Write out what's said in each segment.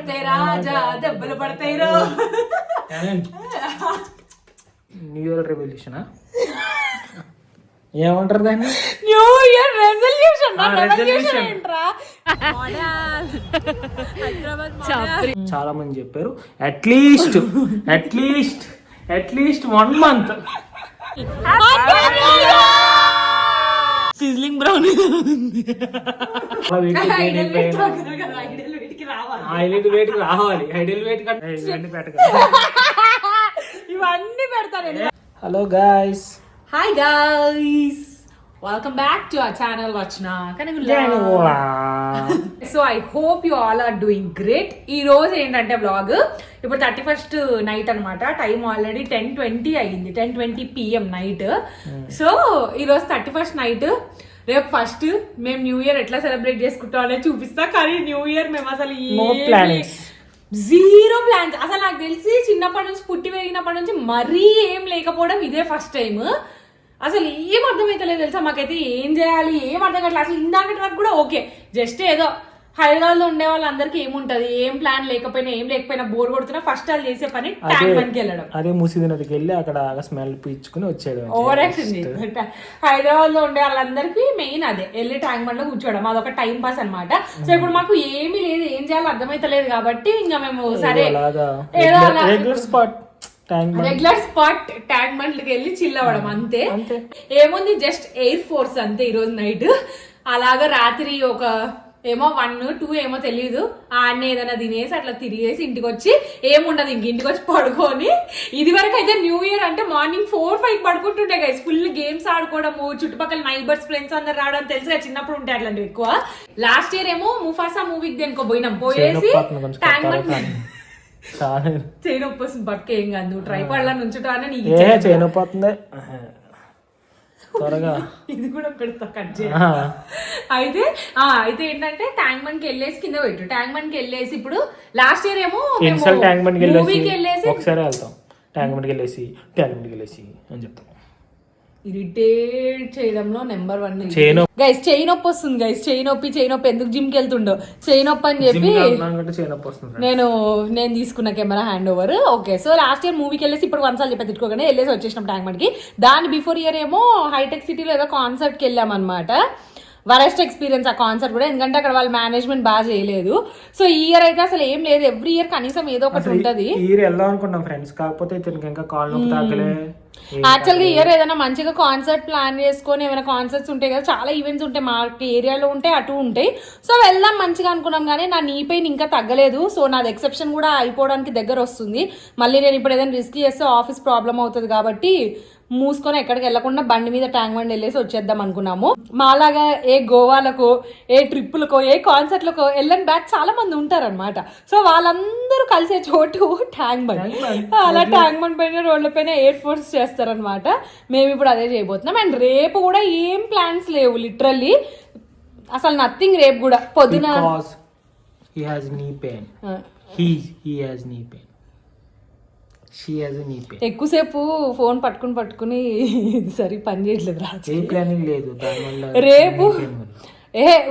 పడతాయి రాజా దెబ్బలు పడతాయి రో. న్యూ ఇయర్ రెవల్యూషనా ఏమంటారు దాన్ని? New year resolution. చాలా మంది చెప్పారు at least 1 month sizzling brown highlight weight రావాలి. హైడల్ వెయిట్ ఇవన్నీ పెడతాను. Hello guys, hi guys, welcome back to our channel Vachana Kanagula. So I hope you all are doing great. ఈ రోజు ఏంటంటే బ్లాగ్ ఇప్పుడు 31st నైట్ అనమాట. టైం ఆల్రెడీ 10:20 అయ్యింది, 10:20 PM నైట్. సో ఈ రోజు 31st నైట్. రేపు ఫస్ట్ మేము న్యూ ఇయర్ ఎట్లా సెలబ్రేట్ చేసుకుంటాం అనేది చూపిస్తా. కానీ న్యూ ఇయర్ మేము అసలు జీరో ప్లాన్స్. అసలు నాకు తెలిసి చిన్నప్పటి నుంచి పుట్టి పెరిగినప్పటి నుంచి మరీ ఏం లేకపోవడం ఇదే ఫస్ట్ టైం. అసలు ఏం అర్థమైతలేదు తెలుసా మాకైతే. ఏం చేయాలి ఏం అర్థం కావట్లేదు. అసలు ఇందాకటి వరకు కూడా ఓకే, జస్ట్ ఏదో హైదరాబాద్ లో ఉండే వాళ్ళందరికీ ఏముంటది, ఏం ప్లాన్ లేకపోయినా ఏం లేకపోయినా బోర్ కొడుతున్నా ఫస్ట్ వాళ్ళు చేసే పని ట్యాంక్ బండ్కి వెళ్ళడం. అదే మూసీ నదికి వెళ్ళి అక్కడ స్మెల్ పీల్చుకుని వచ్చేయడం. Over action. హైదరాబాద్ లో ఉండే వాళ్ళందరికీ మెయిన్ అదే, వెళ్ళి ట్యాంక్ బండ్ లో కూర్చోవడం, అదొక టైం పాస్ అనమాట. సో ఇప్పుడు మాకు ఏమీ లేదు, ఏం చేయాలో అర్థమైతలేదు కాబట్టి ఇంకా మేము సరే ఏదో రెగ్యులర్ స్పాట్ ట్యాంక్ బండ్లకి వెళ్ళి చిల్ అవ్వడం అంతే. ఏముంది, జస్ట్ ఎయిర్ ఫోర్స్ అంతే ఈ రోజు నైట్. అలాగా రాత్రి ఒక ఏమో 1-2 ఏమో తెలీదు, ఆడనే ఏదైనా తినేసి అట్లా తిరిగేసి ఇంటికి వచ్చి ఏముండదు ఇంటికి వచ్చి పడుకొని. ఇది వరకు అయితే న్యూ ఇయర్ అంటే మార్నింగ్ 4-5 పడుకుంటుండే గైస్. ఫుల్ గేమ్స్ ఆడుకోవడము, చుట్టుపక్కల నైబర్స్ ఫ్రెండ్స్ అందరు రావడం తెలుసు కదా, చిన్నప్పుడు ఉంటాయి అట్లాంటివి ఎక్కువ. లాస్ట్ ఇయర్ ఏమో ముఫాసా మూవీకి దేనికో పోయినాం, పోయేసి ట్యాంక్ బండ్ చైన్ ఒప్పొస్తుంది పట్టుక. ఏం కాదు, నువ్వు ట్రైపాడ్ లా నుంచుటా అని నీకు చైన్ ఒప్పొస్తుంది త్వరగా. ఇది కూడా పెడతా కట్ చేయ. అయితే ఏంటంటే ట్యాంక్ బండ్ కి వెళ్ళేసి కింద పెట్టు. ట్యాంక్ బండ్ కి వెళ్ళేసి ఇప్పుడు లాస్ట్ ఇయర్ ఏమో ట్యాంక్ బండ్ కి వెళ్ళేసి ఒకసారి వెళ్తాం, ట్యాంక్ బండ్ కి వెళ్ళేసి అని చెప్తాం. ఇరిటేట్ చేయడంలో నెంబర్ 1 గైస్. చెయ్యి నొప్పి వస్తుంది గైస్, చెయ్యి నొప్పి ఎందుకు జిమ్ కి వెళ్తుండో చెయ్యి నొప్పి అని చెప్పి నేను తీసుకున్న camera hand over. Okay, so last year మూవీకి వెళ్ళేసి ఇప్పుడు 1 సార్లు చెప్పి తిట్టుకోగానే వెళ్ళేసి వచ్చేసినాం ట్యాంక్ బండ్ కి. దాని బిఫోర్ ఇయర్ ఏమో హైటెక్ సిటీలో ఏదో కాన్సర్ట్ కి వెళ్ళాం అనమాట. వరస్ట్ ఎక్స్పీరియన్స్ ఆ కాన్సర్ట్ కూడా, ఎందుకంటే అక్కడ వాళ్ళ మేనేజ్మెంట్ బాగా చేయలేదు. సో ఈ ఇయర్ అయితే అసలు ఏం లేదు. ఎవ్రీ ఇయర్ కనీసం ఏదో ఒకటి ఉంటది. వెళ్దాం అనుకున్నాం ఫ్రెండ్స్, కాకపోతే ఇంకా కాల్ నొప్పి తాగలే. యాక్చువల్ గా ఇయర్ ఏదైనా మంచిగా కాన్సర్ట్ ప్లాన్ చేసుకొని, ఏమైనా కాన్సర్ట్స్ ఉంటాయి కదా, చాలా ఈవెంట్స్ ఉంటాయి మా ఏరియాలో ఉంటాయి, అటు ఉంటాయి. సో వెళ్దాం మంచిగా అనుకున్నాం, కానీ నా నీ పెయిన్ ఇంకా తగ్గలేదు. సో నాది ఎక్సెప్షన్ కూడా అయిపోవడానికి దగ్గర వస్తుంది. మళ్ళీ నేను ఇప్పుడు ఏదైనా రిస్క్ చేస్తే ఆఫీస్ ప్రాబ్లం అవుతుంది కాబట్టి మూసుకొని ఎక్కడికి వెళ్లకుండా బండి మీద ట్యాంక్ బండ్ వెళ్ళేసి వచ్చేద్దాం అనుకున్నాము. మాలాగా ఏ గోవాలకో, ఏ ట్రిప్పులకో, ఏ కాన్సర్ట్లకో వెళ్ళని బ్యాక్ చాలా మంది ఉంటారనమాట. సో వాళ్ళందరూ కలిసే చోటు ట్యాంక్ బండ్. అలా ట్యాంక్ బండ్ పైన రోడ్ల పైన ఎయిర్ ఫోర్స్ చేస్తారనమాట. మేము ఇప్పుడు అదే చేయబోతున్నాం. అండ్ రేపు కూడా ఏం ప్లాన్స్ లేవు, లిటరల్లీ అసలు నథింగ్. రేపు కూడా పొద్దున ఎక్కువసేపు ఫోన్ పట్టుకుని సరి పని చేయట్లేదు రా. రేపు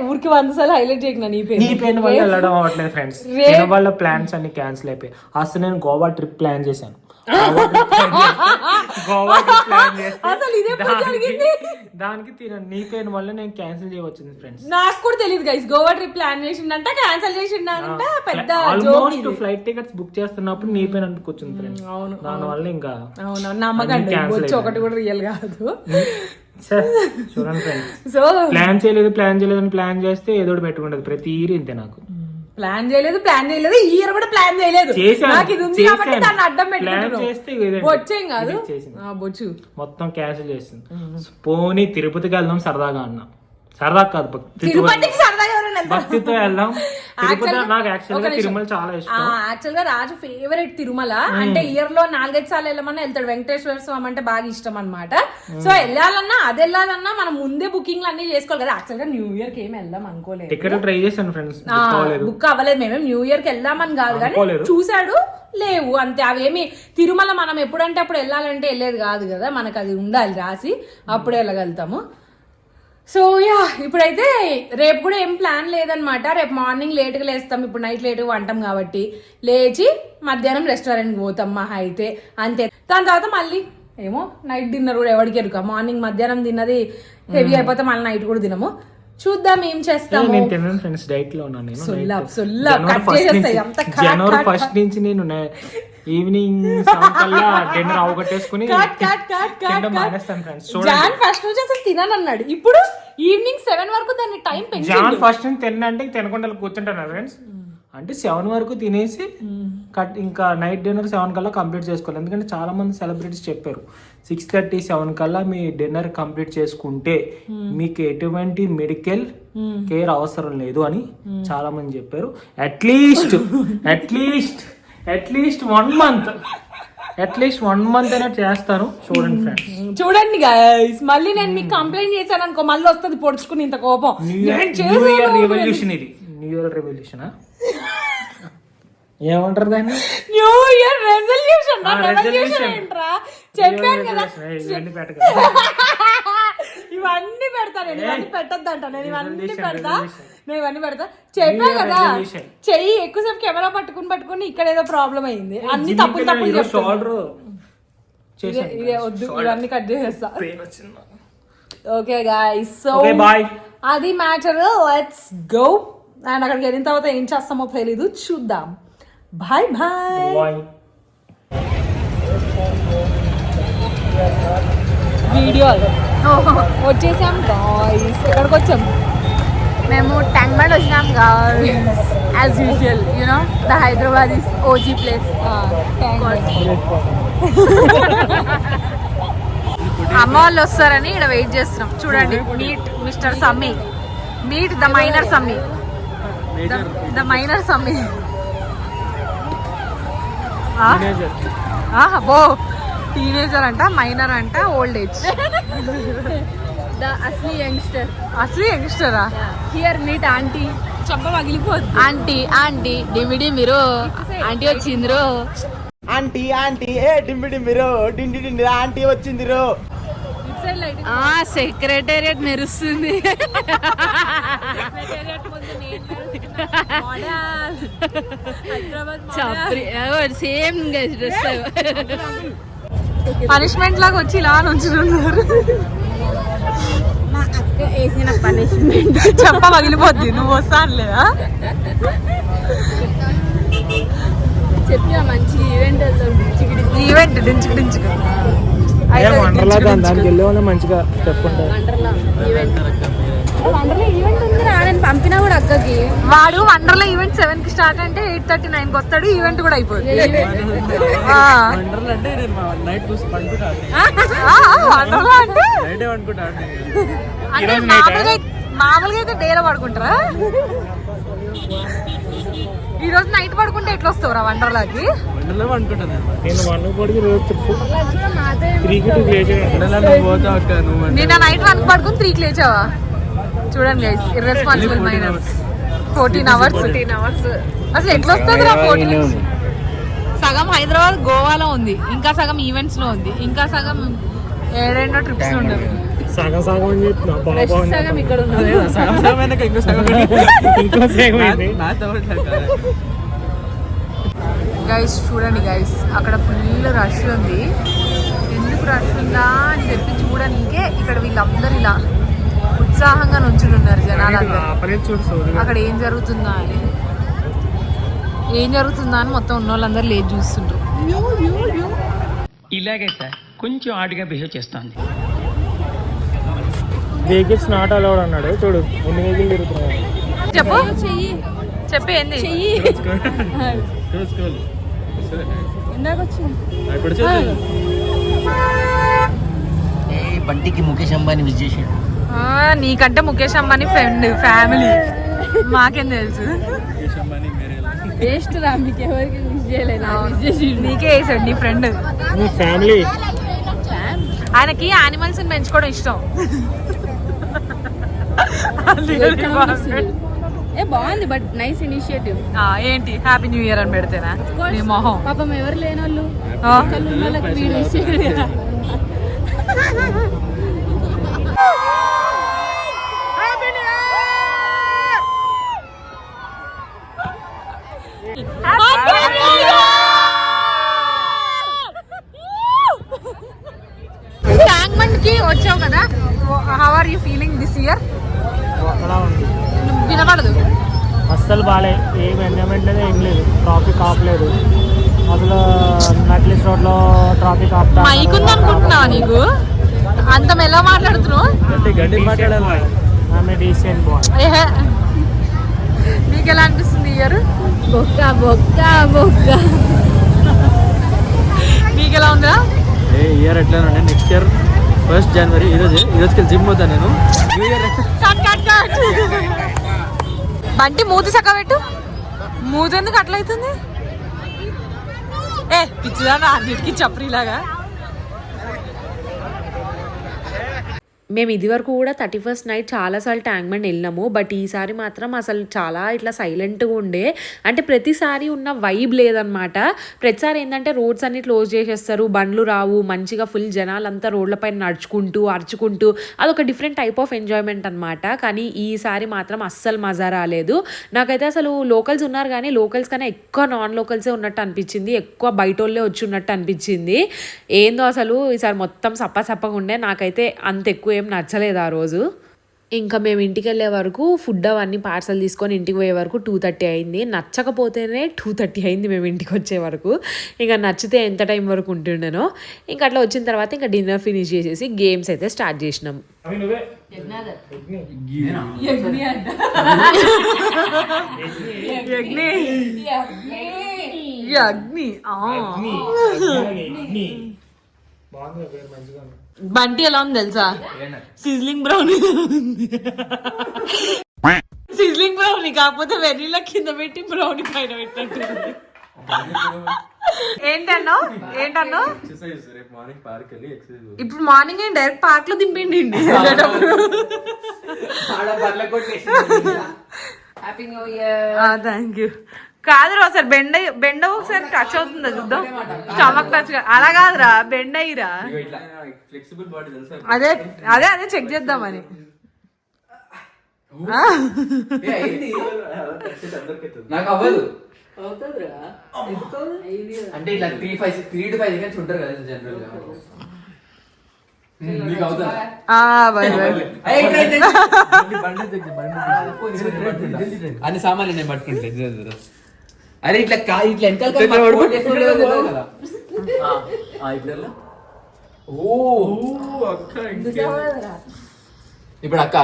ఊరికి 100 సార్లు హైలైట్ చేయకు నీ పెయిన్ వల్ల వెళ్ళడం అవ్వట్లేదు ఫ్రెండ్స్. వాళ్ళ ప్లాన్స్ అన్ని క్యాన్సిల్ అయిపోయి. అసలు నేను గోవా ట్రిప్ ప్లాన్ చేశాను. దానికి నీ పెయిన్ వల్ల నేను క్యాన్సిల్ చేయవచ్చింది ఫ్రెండ్స్. నాకు కూడా తెలియదు గైస్, గోవా ట్రిప్ ప్లాన్ చేసిందంట, క్యాన్సిల్ చేసిందంట. పెద్ద ఆల్మోస్ట్ ఫ్లైట్ టికెట్స్ బుక్ చేస్తున్నప్పుడు నీ పెయిన్ అనుకొచ్చింది ఫ్రెండ్స్. అవును, దాని వల్ల ఇంకా నమ్మకండి ఒకటి కూడా రియల్ కాదు. చూడండి ఫ్రెండ్స్, సో ప్లాన్ చేయలేదు అని ప్లాన్ చేస్తే ఏదో పెట్టుకుంటది ప్రతి ఇయర్ ఇంతే. నాకు ప్లాన్ చేయలేదు ఈ ఇయర్ కూడా ప్లాన్ చేయలేదు. నాకు ఇది ఉంది కాబట్టి దాన్ని అడ్డం పెట్టుకుంటున్నాను. బొచ్చేం కాదు, బొచ్చు మొత్తం క్యాన్సిల్ చేస్తుంది. పోనీ తిరుపతికి వెళ్దాం సరదాగా అన్నా. సరదా కాదు, భక్తితో వెళ్దాం. నాకు యాక్చువల్గా తిరుమల చాలా ఇష్టం. యాక్చువల్ గా రాజు ఫేవరెట్ తిరుమల. అంటే ఇయర్ లో 4-5 సార్లు వెళ్ళమన్నా వెళ్తాడు. వెంకటేశ్వర స్వామి అంటే బాగా ఇష్టం అనమాట. సో వెళ్ళాలన్నా మనం ముందే బుకింగ్ అన్ని చేసుకోవాలి కదా. యాక్చువల్ గా న్యూ ఇయర్ కి ఏమి వెళ్దాం అనుకోలేదు. టికెట్ ట్రై చేశాను ఫ్రెండ్స్, బుక్ అవ్వలేదు. మేమేం న్యూ ఇయర్ కి వెళ్దామని కాదు, కానీ చూసాడు లేవు అంతే. అవేమి తిరుమల మనం ఎప్పుడంటే అప్పుడు వెళ్ళాలంటే వెళ్ళేది కాదు కదా, మనకు అది ఉండాలి రాసి, అప్పుడే వెళ్ళగలుగుతాము. సో యా ఇప్పుడైతే రేపు కూడా ఏం ప్లాన్ లేదనమాట. రేపు మార్నింగ్ లేట్గా లేస్తాం, ఇప్పుడు నైట్ లేట్గా వంటాం కాబట్టి లేచి మధ్యాహ్నం రెస్టారెంట్కి పోతాం మహా అయితే అంతే. దాని తర్వాత మళ్ళీ ఏమో నైట్ డిన్నర్ కూడా ఎవరికి ఎరుక. మార్నింగ్ మధ్యాహ్నం తిన్నది హెవీ అయిపోతే మళ్ళీ నైట్ కూడా తినము. చూద్దాం ఏం చేస్తాము. నేను తిన్నాను ఫ్రెండ్స్, డైట్ లో ఉన్నాను నేను. జనవరి ఫస్ట్ నుంచి నేను ఈవినింగ్ 7 కల్లా డిన్నర్ అవగొట్టేసుకుని మానేస్తాను ఫ్రెండ్స్. జాన్ ఫస్ట్ నుంచి అసలు తిననన్నాడు, ఇప్పుడు ఈవినింగ్ 7 వరకు దాన్ని టైం పెంచాను. జాన్ ఫస్ట్ నుంచి తినంటే తినకుండా కూర్చుంటాను ఫ్రెండ్స్. అంటే 7 వరకు తినేసి ఇంకా నైట్ డిన్నర్ 7 కల్లా కంప్లీట్ చేసుకోవాలి. ఎందుకంటే చాలా మంది సెలబ్రిటీస్ చెప్పారు 6:30, 7 కల్లా మీ డిన్నర్ కంప్లీట్ చేసుకుంటే మీకు ఎటువంటి మెడికల్ కేర్ అవసరం లేదు అని చాలా మంది చెప్పారు. అట్లీస్ట్ 1 మంత్ అయినా చేస్తాను. చూడండి ఫ్రెండ్స్, చూడండి గైస్, మళ్ళీ నేను మీకు కంప్లైంట్ చేశాను అనుకో మళ్ళీ వస్తుంది పొడుచుకుని ఇంత కోపం. న్యూ ఇయర్ రెవల్యూషన్ ఇది. న్యూ ఇయర్ రెవల్యూషన్ ఏమంటారు దాన్ని? న్యూ ఇయర్ రెజల్యూషన్ ఏంట్రా? చెప్పాను కదా ఇవన్నీ పెడతా నేను, ఇవన్నీ పెట్టద్దంట నేను, ఇవన్నీ పెడతా. చెప్పా కదా చెయ్యి ఎక్కువసేపు కెమెరా పట్టుకుని ఇక్కడ ఏదో ప్రాబ్లం అయింది, అన్ని తప్పులు ఇదే వద్దు, ఇవన్నీ కట్ చేసేస్తా. ఓకే గాయ్స్, సో అది మ్యాటర్. Let's go. అండ్ అక్కడికి వెళ్ళిన తర్వాత ఏం చేస్తామో తెలీదు, చూద్దాం. Bye bye. వీడియో వచ్చేసాం గాయ్స్. ఎక్కడికి వచ్చాం మేము ట్యాంక్ బండ్ వచ్చినాం guys. As usual you know the Hyderabad is OG place. అమ్మ వాళ్ళు వస్తారని ఇక్కడ వెయిట్ చేస్తున్నాం. చూడండి, meet mister Sammy, meet the minor Sammy, the minor Sammy. బో టీనేజర్ అంట, మైనర్ అంట, old age. The asli youngster. అసలు యంగ్స్టరా? Here meet auntie. చెప్ప పగిలిపోద్ది. ఆంటీ డిమిడి మీరు ఆంటీ వచ్చిందిరో. ఆంటీ ఏ డింబిడిమిరో డిండి డిండి ఆంటీ వచ్చిందిరో. సెక్రటేరియట్ మెరుస్తుంది. Same dress. పనిష్మెంట్ లాగా వచ్చి ఇలా నుంచున్నారు. మా అక్క వేసిన పనిష్మెంట్. చెప్ప పగిలిపోద్ది, నువ్వు వస్తాను లేదా? చెప్పిన మంచి ఈవెంట్ ఈవెంట్ డించుకు దానికి వెళ్ళే వాళ్ళు మంచిగా చెప్పుకుంటారు. వండర్లా ఈవెంట్ ఉందిరా, నేను పంపినా కూడా అక్కకి. వాడు వండర్లా ఈవెంట్ 7 కి స్టార్ట్ అంటే 8:39 కి వస్తాడు. ఈవెంట్ కూడా అయిపోయింది. మామూలుగా అయితే డేలో పడుకుంటారా? ఈ రోజు నైట్ పడుకుంటే ఎట్లా వస్తావురా వండర్లాకి? నిన్న నైట్ 1 పడుకుని 3కి లేచావా? చూడండి గైస్, ఇర్రెస్పాన్సిబుల్ మైనర్. 14 అవర్స్. అసలు ఎట్లా వస్తుంది రా 14? సగం హైదరాబాద్ గోవాలో ఉంది, ఇంకా సగం ఈవెంట్స్ లో ఉంది, ఇంకా సగం ఏడెన్నో ట్రిప్స్ ఉండదు. సగం అని చెప్తున్నా, సగం ఇక్కడ ఉన్నది. గైస్ చూడండి గైస్, అక్కడ ఫుల్ రష్ ఉంది. ఎందుకు రష్ ఉందా అని చెప్పి చూడనికే ఇక్కడ వీళ్ళందరూ ఇలా ఉత్సాహంగా నుంచున్నారు జనాలందరూ. అక్కడ ఏం జరుగుతుందా అని మొత్తం ఉన్న వాళ్ళందరూ లేచి చూస్తుంటారు. ఇలాగే సార్ కొంచెం ఆడిగా బిహేవ్ చేస్తాంది. వెహికల్స్ నాట్ అలౌడ్ అన్నాడు. చూడు ఎన్ని వెహికల్ తిరుగుతున్నాయి. చెప్పు ఏంది? బంటికి ముఖేష్ అంబానీ విజ్ చేసాడు. నీకంటే ముఖేష్ అంబానీ ఫ్రెండ్, ఫ్యామిలీ, మాకేం తెలుసు. వేస్ట్ రా, మీకు ఎవరికి విష్ చేయలేదు. నీకే వేసాడు నీ ఫ్రెండ్. ఫ్యామిలీ ఆయనకి యానిమల్స్ పెంచుకోవడం ఇష్టం. బాగుంది, బట్ నైస్ ఇనిషియేటివ్. ఏంటి హ్యాపీ న్యూ ఇయర్ అని పెడితేనా నీ మొహం? పాపం ఎవరు లేని వాళ్ళు ఉన్న వాళ్ళకి వీడు wish how are you feeling this year? అక్కడ ఉంది వినపడదు. అస్సలు బాగాలే, ఏం ఎంజాయ్మెంట్ లేదు, ఏం లేదు. ట్రాఫిక్ ఆపలేదు అసలు. నక్లీస్ రోడ్లో ట్రాఫిక్ ఆపుతా. మైక్ ఉంది అనుకుంటున్నావా నీకు? అంత మెల్ల మాట్లాడుతున్నావు. ఆమె డీసెంట్ బాయ్. నీకు ఎలా అనిపిస్తుంది ఇయర్? బొక్క బొక్క బొక్క. నీకు ఎలా ఉందా? ఇయర్ ఎట్లా నెక్స్ట్ ఇయర్ 1st January ఈరోజుకి జిమ్ పోతాను నేను. న్యూ ఇయర్ బంటి మూతి సక్క పెట్టు. మూతి ఎందుకు అట్లా అవుతుంది? పిచ్చిదా అన్నిటికీ చప్రీలాగా. మేము ఇదివరకు కూడా 31st నైట్ చాలాసార్లు ట్యాంక్ బండ్ వెళ్ళినాము. బట్ ఈసారి మాత్రం అసలు చాలా ఇట్లా సైలెంట్గా ఉండే, అంటే ప్రతిసారి ఉన్న వైబ్ లేదనమాట. ప్రతిసారి ఏంటంటే రోడ్స్ అన్ని క్లోజ్ చేసేస్తారు, బండ్లు రావు, మంచిగా ఫుల్ జనాలంతా రోడ్లపైన నడుచుకుంటూ అరుచుకుంటూ అదొక డిఫరెంట్ టైప్ ఆఫ్ ఎంజాయ్మెంట్ అనమాట. కానీ ఈసారి మాత్రం అస్సలు మజా రాలేదు. నాకైతే అసలు లోకల్స్ ఉన్నారు కానీ లోకల్స్ కన్నా ఎక్కువ నాన్ లోకల్సే ఉన్నట్టు అనిపించింది, ఎక్కువ బయట వాళ్ళే వచ్చి ఉన్నట్టు అనిపించింది. ఏందో అసలు ఈసారి మొత్తం సప్పగా ఉండే. నాకైతే అంత ఎక్కువ ఏం నచ్చలేదు ఆ రోజు. ఇంకా మేము ఇంటికి వెళ్ళే వరకు ఫుడ్ అవన్నీ పార్సల్ తీసుకొని ఇంటికి పోయే వరకు 2:30 అయింది. నచ్చకపోతేనే 2:30 అయింది మేము ఇంటికి వచ్చే వరకు. ఇంకా nచ్చితే ఎంత టైం వరకు ఉంటుండేనో. ఇంకా అట్లా వచ్చిన తర్వాత ఇంకా డిన్నర్ ఫినిష్ చేసేసి గేమ్స్ అయితే స్టార్ట్ చేసినాం. బంటి ఎలా ఉంది తెలుసా? Sizzling brownie. సిజ్లింగ్ బ్రౌనీ కాకపోతే వెనీలా కింద పెట్టి బ్రౌనీ పైన పెట్టినట్టు. ఏంటన్నా ఇప్పుడు మార్నింగ్ డైరెక్ట్ పార్క్ లో దింపిండి. Thank you. కాదురా ఒకసారి బెండ ఒకసారి టచ్ అవుతుందా చూద్దాం. స్టమక్ టచ్ అలా కాదురా, బెండ్ అయ్యిరా. అదే అదే అదే చెక్ చేద్దామని. నాకు అవ్వదు అంటే ఇట్లా 3 to 5 సెకండ్స్ ఉంటారు కదా జనరల్ గా. నీకు అవుతుందా? అన్ని సామాన్లు నేను పట్టుకుంటా. అరే ఇట్లా ఇట్లా వెనకాల ఇప్పుడు అక్క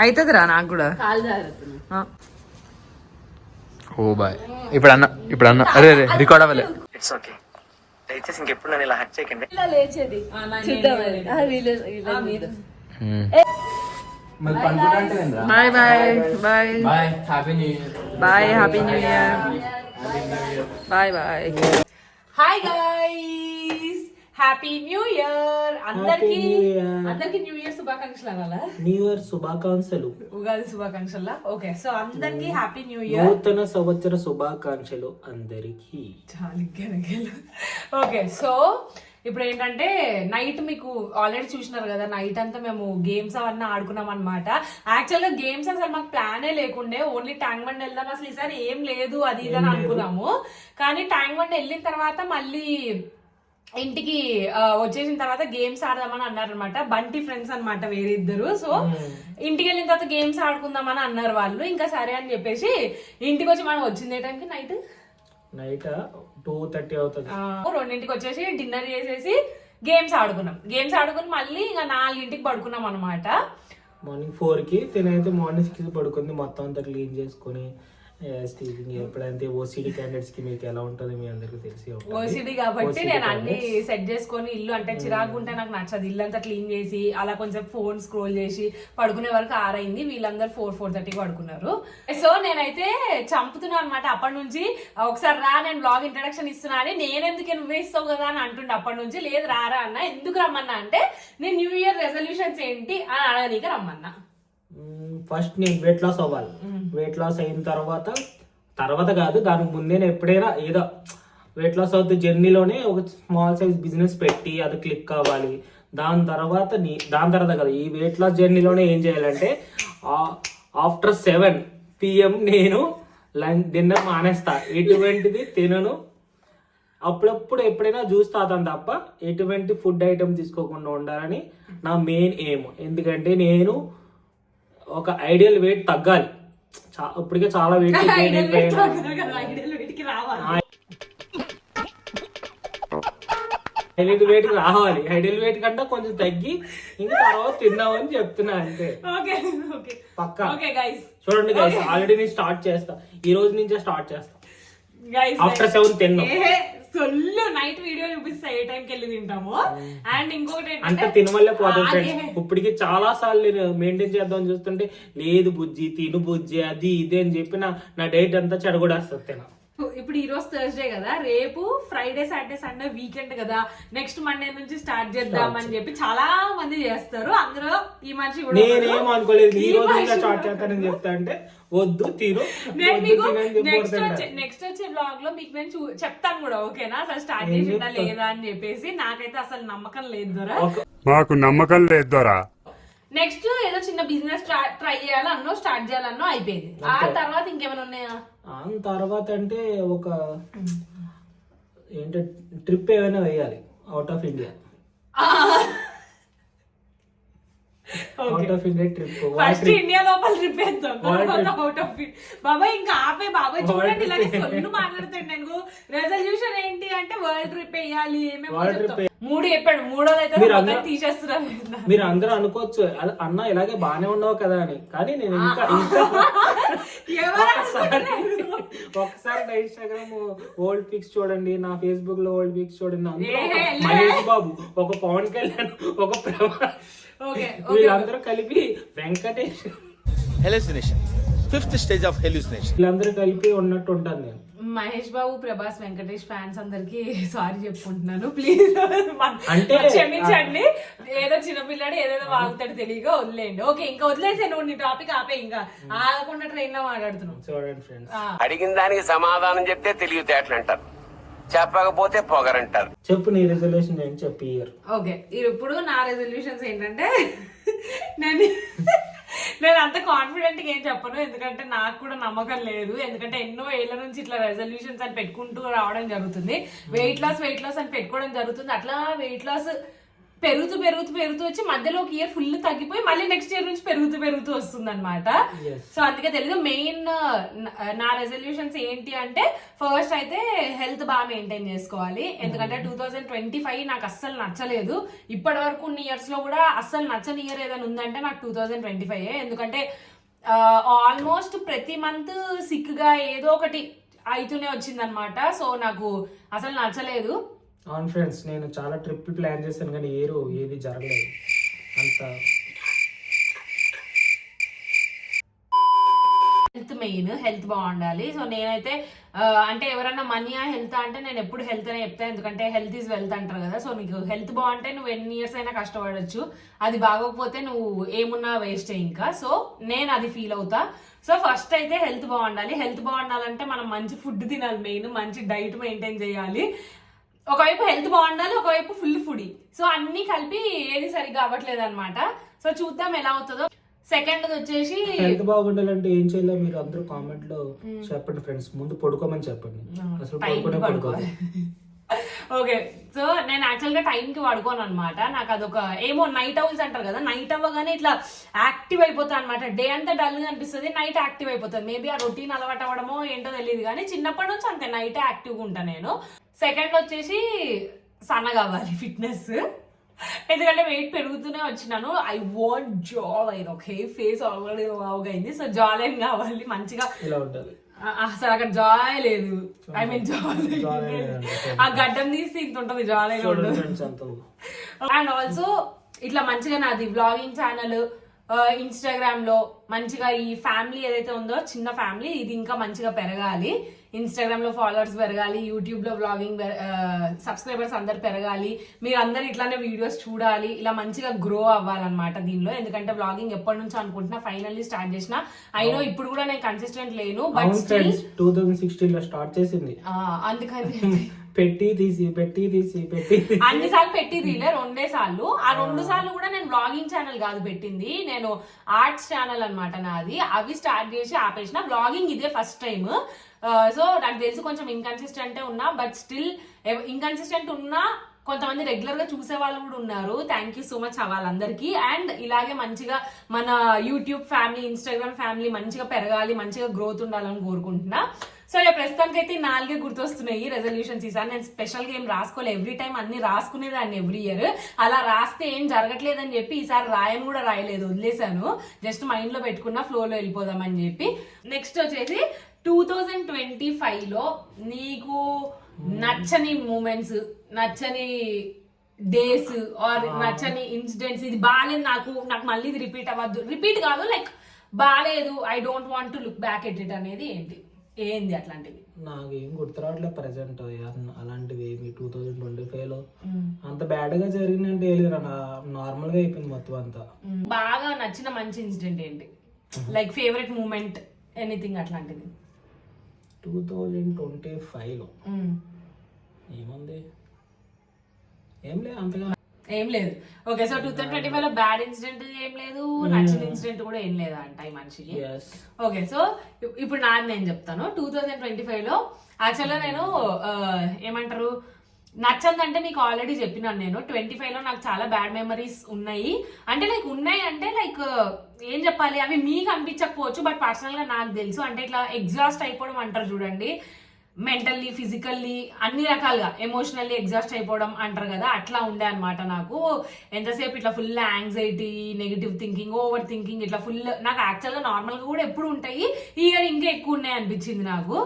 అవుతుందిరా నాకు కూడా. ఓ బాయ్. ఇప్పుడు అన్న అరే రికార్డ్ అవ్వలే. ఇట్స్ ఓకే, దయచేసి ఇంకెప్పుడు నన్ను ఇలా హట్ చేయకండి. Bye bye bye bye. Happy new year. Bye. Happy new year. Bye bye. Hi guys, happy new year అందరికి. అందరికి న్యూ ఇయర్ శుభాకాంక్షలు అనాలా? న్యూ ఇయర్ శుభాకాంక్షలు, ఉగాది శుభాకాంక్షలు. ఓకే, సో అందరికి హ్యాపీ న్యూ ఇయర్, నూతన సంవత్సర శుభాకాంక్షలు అందరికి. ఓకే, సో ఇప్పుడు ఏంటంటే నైట్ మీకు ఆల్రెడీ చూసినారు కదా, నైట్ అంతా మేము గేమ్స్ అవన్నీ ఆడుకున్నాం అనమాట. యాక్చువల్గా గేమ్స్ అసలు మాకు ప్లానే లేకుండే, ఓన్లీ ట్యాంక్ బండ్ వెళ్దాం అసలు ఈసారి ఏం లేదు అది ఇది అని అనుకున్నాము. కానీ ట్యాంక్ బండ్ వెళ్ళిన తర్వాత మళ్ళీ ఇంటికి వచ్చేసిన తర్వాత గేమ్స్ ఆడదామని అన్నారు అనమాట. బంటి ఫ్రెండ్స్ అనమాట వేరే ఇద్దరు. సో ఇంటికి వెళ్ళిన తర్వాత గేమ్స్ ఆడుకుందామని అన్నారు వాళ్ళు. ఇంకా సరే అని చెప్పేసి ఇంటికి వచ్చి మనం వచ్చింది టైంకి నైట్ 2:30 అవుతుంది. 2ంటికి వచ్చేసి డిన్నర్ చేసేసి గేమ్స్ ఆడుకుని మళ్ళీ ఇంకా 4ంటికి పడుకున్నాం అనమాట. మార్నింగ్ 4కి తినైతే మార్నింగ్ 6కి పడుకుంది. మొత్తం అంతా క్లీన్ చేసుకుని ఎప్పుడైతే ఓసిడి క్యాండిడేట్స్ కి మీకు ఎలా ఉంటుంది మీ అందరికి తెలిసి ఓసిడి కాబట్టి నేను అన్ని సెట్ చేసుకొని ఇల్లు అంటే చిరాకు ఉంటే నాకు నచ్చదు. ఇల్లు అంతా క్లీన్ చేసి అలా కొంచెం ఫోన్ స్క్రోల్ చేసి పడుకునే వరకు 6 అయింది. వీళ్ళందరూ 4:30కి పడుకున్నారు. సో నేనైతే చంపుతున్నా అనమాట అప్పటి నుంచి. ఒకసారి రా నేను బ్లాగ్ ఇంట్రడక్షన్ ఇస్తున్నా అని, నేనెందుకు నువ్వే ఇస్తావు కదా అని అంటుండే అప్పటి నుంచి. లేదు రారా అన్న, ఎందుకు రమ్మన్నా అంటే నేను న్యూ ఇయర్ రెజల్యూషన్స్ ఏంటి అని అడగనీకి రమ్మన్నా. ఫస్ట్ నేను వెయిట్ లాస్ అవ్వాలి. వెయిట్ లాస్ అయిన తర్వాత కాదు, దానికి ముందే నేను ఎప్పుడైనా ఏదో వెయిట్ లాస్ అవుతుంది జర్నీలోనే ఒక స్మాల్ సైజ్ బిజినెస్ పెట్టి అది క్లిక్ అవ్వాలి. దాని తర్వాత కదా ఈ వెయిట్ లాస్ జర్నీలోనే ఏం చేయాలంటే ఆఫ్టర్ 7 PM నేను డిన్నర్ మానేస్తా, ఎటువంటిది తినను. అప్పుడప్పుడు ఎప్పుడైనా జ్యూస్ తాతాను తప్ప ఎటువంటి ఫుడ్ ఐటమ్ తీసుకోకుండా ఉండాలని నా మెయిన్ ఎయిమ్. ఎందుకంటే నేను ఒక ఐడియల్ వెయిట్ తగ్గాలి. ఇప్పటికే చాలా వెయిట్ ఐడియల్ వెయిట్కి రావాలి. ఐడియల్ వెయిట్ రావాలి. ఐడియల్ వెయిట్ కంటే కొంచెం తగ్గి ఇంకా తర్వాత తిన్నామని చెప్తున్నా అంతే. పక్కా చూడండి గైస్, ఆల్రెడీ నేను స్టార్ట్ చేస్తా. ఈ రోజు నుంచే స్టార్ట్ చేస్తా. ఆఫ్టర్ 7 తిన్నాం. సొల్లు నైట్ వీడియో చూపిస్తా ఏ టైంకి వెళ్ళి తింటాము. అండ్ ఇంకొకటి అంటే తినవల్లే పోతాం ఫ్రెండ్స్. ఇప్పటికి చాలా సార్లు నేను మెయింటైన్ చేద్దామని చూస్తుంటే లేదు బుజ్జి తిను బుజ్జి అది ఇది అని చెప్పి నా డైట్ అంతా చెడగొడేస్తుంది తిన. ఇప్పుడు ఈ రోజు థర్స్డే కదా, రేపు ఫ్రైడే సాటర్డే సండే వీకెండ్ కదా, నెక్స్ట్ మండే నుంచి స్టార్ట్ చేద్దాం అని చెప్పి చాలా మంది చేస్తారు. అందులో ఈ మనిషి కూడా నేనేం అనుకోలేదు ఈ రోజు స్టార్ట్ చేస్తానని చెప్తా అంటే వద్దు తిను. నేను మీకు నెక్స్ట్ వచ్చే బ్లాగ్ లో మీకు నేను చెప్తాను కూడా, ఓకేనా? అసలు స్టార్ట్ చేసిందా లేదా అని చెప్పేసి. నాకైతే అసలు నమ్మకం లేదు దొరా, మాకు నమ్మకం లేదు దొరా. నెక్స్ట్ ఏదో చిన్న బిజినెస్ ట్రై చేయాలన్నో స్టార్ట్ చేయాలన్నో అయిపోయింది. ఆ తర్వాత ఇంకేమైనా ఉన్నాయా? ఆ తర్వాత అంటే ఒక ఏంటంటే ట్రిప్ ఏమైనా వేయాలి out of India. Out of India trip. First India లోపల ట్రిప్ వేద్దాం, అవుట్ ఆఫ్ బాబాయ్. ఇంకా ఆపే బాబాయ్ చూడండి ఇలాగే సొల్లు మాట్లాడుతాడు. నేను రెజల్యూషన్ ఏంటి అంటే వరల్డ్ ట్రిప్ వేయాలి, ఏమేమో 3 చెప్పాడు. 3వ అయితే తీసేస్తున్నారు. మీరు అందరూ అనుకోవచ్చు అన్న ఇలాగే బానే ఉండవు కదా అని, కానీ నేను ఇంకా ఒకసారి నా ఇన్స్టాగ్రామ్ ఓల్డ్ పిక్స్ చూడండి, నా ఫేస్బుక్ లో ఓల్డ్ పిక్స్ చూడండి. అందులో మహేష్ బాబు, ఒక పవన్ కళ్యాణ్, ఒక ప్రభాస్, వీళ్ళందరూ కలిపి వెంకటేష్, హెలుసినేషన్ 5th స్టేజ్ ఆఫ్ హెలుసినేషన్, వీళ్ళందరూ కలిపి ఉన్నట్టు ఉంటాను నేను. మహేష్ బాబు, ప్రభాస్, వెంకటేష్ ఫ్యాన్స్ అందరికి సారీ చెప్పుకుంటున్నాను, ప్లీజ్ అంటే క్షమించండి. ఏదో చిన్నపిల్లాడు ఏదేదో వాగుతాడు తెలియక వదిలేండి. ఓకే, ఇంకా వదిలేసే నువ్వు నీ టాపిక్ ఆపే, ఇంకా ఆగకుండా ట్రైన్ లో మాట్లాడుతున్నావు. చూడండి ఫ్రెండ్స్, అడిగిన దానికి సమాధానం చెప్తే తెలివితేటలు అంటారు, చెప్పకపోతే పొగరంటారు. చెప్పు నీ రెజల్యూషన్ ఏంటి చెప్పు. ఇయర్ ఓకే, ఇప్పుడు నా రెజల్యూషన్స్ ఏంటంటే నేను అంత కాన్ఫిడెంట్ గా ఏం చెప్పను, ఎందుకంటే నాకు కూడా నమ్మకం లేదు. ఎందుకంటే ఎన్నో ఏళ్ల నుంచి ఇట్లా రెజల్యూషన్స్ అని పెట్టుకుంటూ రావడం జరుగుతుంది. వెయిట్ లాస్ అని పెట్టుకోవడం జరుగుతుంది. అట్లా వెయిట్ లాస్ పెరుగుతూ వచ్చి మధ్యలో ఒక ఇయర్ ఫుల్ తగ్గిపోయి మళ్ళీ నెక్స్ట్ ఇయర్ నుంచి పెరుగుతూ వస్తుంది అనమాట. సో అందుకే తెలీదు. మెయిన్ నా రెజల్యూషన్స్ ఏంటి అంటే ఫస్ట్ అయితే హెల్త్ బాగా మెయింటైన్ చేసుకోవాలి. ఎందుకంటే 2025 నాకు అస్సలు నచ్చలేదు. ఇప్పటి వరకు ఉన్న ఇయర్స్ లో కూడా అస్సలు నచ్చని ఇయర్ ఏదైనా ఉందంటే నాకు 2025. ఎందుకంటే ఆల్మోస్ట్ ప్రతి మంత్ సిక్ గా ఏదో ఒకటి అయితూనే వచ్చిందనమాట. సో నాకు అసలు నచ్చలేదు. అవును ఫ్రెండ్స్, నేను చాలా ట్రిప్ ప్లాన్ చేశాను కానీ ఏది జరగలేదు. అంత హెల్త్ బాగుండాలి. సో నేనైతే అంటే ఎవరన్నా మనీయా హెల్త్ అంటే నేను ఎప్పుడు హెల్త్ అనే చెప్తాను, ఎందుకంటే హెల్త్ ఈజ్ వెల్త్ అంటారు కదా. సో నీకు హెల్త్ బాగుంటే నువ్వు ఎన్ని ఇయర్స్ అయినా కష్టపడచ్చు, అది బాగోకపోతే నువ్వు ఏమున్నా వేస్టే ఇంకా. సో నేను అది ఫీల్ అవుతా. సో ఫస్ట్ అయితే హెల్త్ బాగుండాలి. హెల్త్ బాగుండాలంటే మనం మంచి ఫుడ్ తినాలి, మెయిన్ మంచి డైట్ మెయింటైన్ చేయాలి. ఒకవైపు హెల్త్ బాగుండాలి, ఒకవైపు ఫుల్ ఫుడీ. సో అన్ని కలిపి ఏది సరిగ్గా అవ్వట్లేదు అనమాట. సో చూద్దాం ఎలా అవుతుందో. సెకండ్ వచ్చేసి హెల్త్ బాగుండాలంటే ఏం చేయాలో మీరు అందరూ కామెంట్ లో చెప్పండి ఫ్రెండ్స్. ముందు పడుకోమని చెప్పండి, అసలు పడుకోవాలి. ఓకే, సో నేను యాక్చువల్ గా టైం కి పడుకోను అనమాట. నాకు అదొక ఏమో నైట్ అవుల్స్ అంటారు కదా, నైట్ అవ్వగానే ఇట్లా యాక్టివ్ అయిపోతా అనమాట. డే అంతా డల్ గా అనిపిస్తుంది, నైట్ యాక్టివ్ అయిపోతుంది. మేబీ ఆ రొటీన్ అలవాటు అవ్వడమో ఏంటో తెలియదు కానీ చిన్నప్పటి నుంచి అంతే నైట్ యాక్టివ్గా ఉంటాను నేను. సెకండ్ వచ్చేసి సన్నగా అవ్వాలి, ఫిట్నెస్. ఎందుకంటే వెయిట్ పెరుగుతూనే వచ్చినాను. I want jaw line. Okay, face already బాగా అయింది. సో జా లైన్ కావాలి మంచిగా. ఇలా ఉండాలి. అసలు అక్కడ జాయ్ లేదు. ఐ మీన్ ఆ గడ్డం తీసి ఇంత ఉంటుంది, జాయ్ ఉంటుంది. అండ్ ఆల్సో ఇట్లా మంచిగా నాది వ్లాగింగ్ ఛానల్ ఇన్స్టాగ్రామ్ లో మంచిగా ఈ ఫ్యామిలీ ఏదైతే ఉందో చిన్న ఫ్యామిలీ ఇది ఇంకా మంచిగా పెరగాలి. ఇన్స్టాగ్రామ్ లో ఫాలోవర్స్ పెరగాలి, యూట్యూబ్ లో వ్లాగింగ్ సబ్స్క్రైబర్స్ అందరు పెరగాలి, మీరు అందరు ఇట్లానే వీడియోస్ చూడాలి, ఇలా మంచిగా గ్రో అవ్వాలన్నమాట దీనిలో. ఎందుకంటే వ్లాగింగ్ ఎప్పటి నుంచో అనుకుంటున్నా, ఫైనల్లీ స్టార్ట్ చేసిన. అయినో ఇప్పుడు కూడా నేను కన్సిస్టెంట్ లేను, బట్ 2016 లో స్టార్ట్ చేసింది. అందుకని పెట్టి తీసి అన్నిసార్లు పెట్టి తీలే, 2 సార్లు. ఆ 2 సార్లు కూడా నేను వ్లాగింగ్ ఛానల్ కాదు పెట్టింది, నేను ఆర్ట్స్ ఛానల్ అనమాట నాది. అవి స్టార్ట్ చేసి ఆపేసిన. వ్లాగింగ్ ఇదే ఫస్ట్ టైం. సో నాకు తెలిసి కొంచెం ఇన్కన్సిస్టెంటే ఉన్నా, బట్ స్టిల్ ఇన్కన్సిస్టెంట్ ఉన్నా కొంతమంది రెగ్యులర్ గా చూసే వాళ్ళు కూడా ఉన్నారు. థ్యాంక్ యూ సో మచ్ వాళ్ళందరికీ. అండ్ ఇలాగే మంచిగా మన యూట్యూబ్ ఫ్యామిలీ, ఇన్స్టాగ్రామ్ ఫ్యామిలీ మంచిగా పెరగాలి, మంచిగా గ్రోత్ ఉండాలని కోరుకుంటున్నా. సో ఇక ప్రస్తుతానికి అయితే 4 గుర్తొస్తున్నాయి రెజల్యూషన్స్. ఈసారి నేను స్పెషల్ గా ఏం రాసుకోవాలి, ఎవ్రీ టైం అన్ని రాసుకునేదాన్ని ఎవ్రీ ఇయర్. అలా రాస్తే ఏం జరగట్లేదని చెప్పి ఈసారి రాయని కూడా రాయలేదు, వదిలేశాను. జస్ట్ మైండ్ లో పెట్టుకున్న, ఫ్లోలో వెళ్ళిపోదామని చెప్పి. నెక్స్ట్ వచ్చేసి 2025 లో నీకు నచ్చని మూమెంట్స్, నచ్చని డేస్ ఆర్ నచ్చని ఇన్సిడెంట్స్, ఇది బాగాలేదు నాకు మళ్ళీ ఇది రిపీట్ అవ్వద్దు, రిపీట్ కాదు లైక్ బాగాలేదు, I don't want to look back at it అనేది ఏంది అట్లాంటివి? నాకు ఏం గుర్తురావట్లేదు ప్రెసెంట్ అలాంటివి ఏమి. 2025 లో అంత బ్యాడ్ గా జరిగినట్టు ఏం లేదు, నార్మల్ గా అయిపోయింది మొత్తం అంతా. బాగా నచ్చిన మంచి ఇన్సిడెంట్ ఏంటి, లైక్ ఫేవరెట్ మూమెంట్, ఎనీథింగ్ అట్లాంటిది? 2025 లో ఏముంది, ఏం లేదు అంతగా ఏం లేదు. ఓకే, సో 2025 లో బ్యాడ్ ఇన్సిడెంట్ ఏం లేదు, నచ్చిన ఇన్సిడెంట్ కూడా ఏం లేదా అంట ఈ మనిషికి. ఓకే, సో ఇప్పుడు నేను చెప్తాను. 2025 లో యాక్చువల్గా నేను ఏమంటారు, నచ్చందంటే మీకు ఆల్రెడీ చెప్పినాను నేను. 25 లో నాకు చాలా బ్యాడ్ మెమరీస్ ఉన్నాయి. అంటే లైక్ ఉన్నాయి అంటే లైక్ ఏం చెప్పాలి, అవి మీకు అనిపించకపోవచ్చు, బట్ పర్సనల్ గా నాకు తెలుసు. అంటే ఇట్లా ఎగ్జాస్ట్ అయిపోవడం అంటారు చూడండి, మెంటల్లీ, ఫిజికల్లీ, అన్ని రకాలుగా ఎమోషనల్లీ ఎగ్జాస్ట్ అయిపోవడం అంటారు కదా, అట్లా ఉండే అనమాట నాకు. ఎంతసేపు ఇట్లా full anxiety, negative thinking, over thinking, ఇట్లా ఫుల్ నాకు యాక్చువల్గా నార్మల్గా కూడా ఎప్పుడు ఉంటాయి, ఈ ఇయర్ ఇంకా ఎక్కువ ఉన్నాయి అనిపించింది నాకు.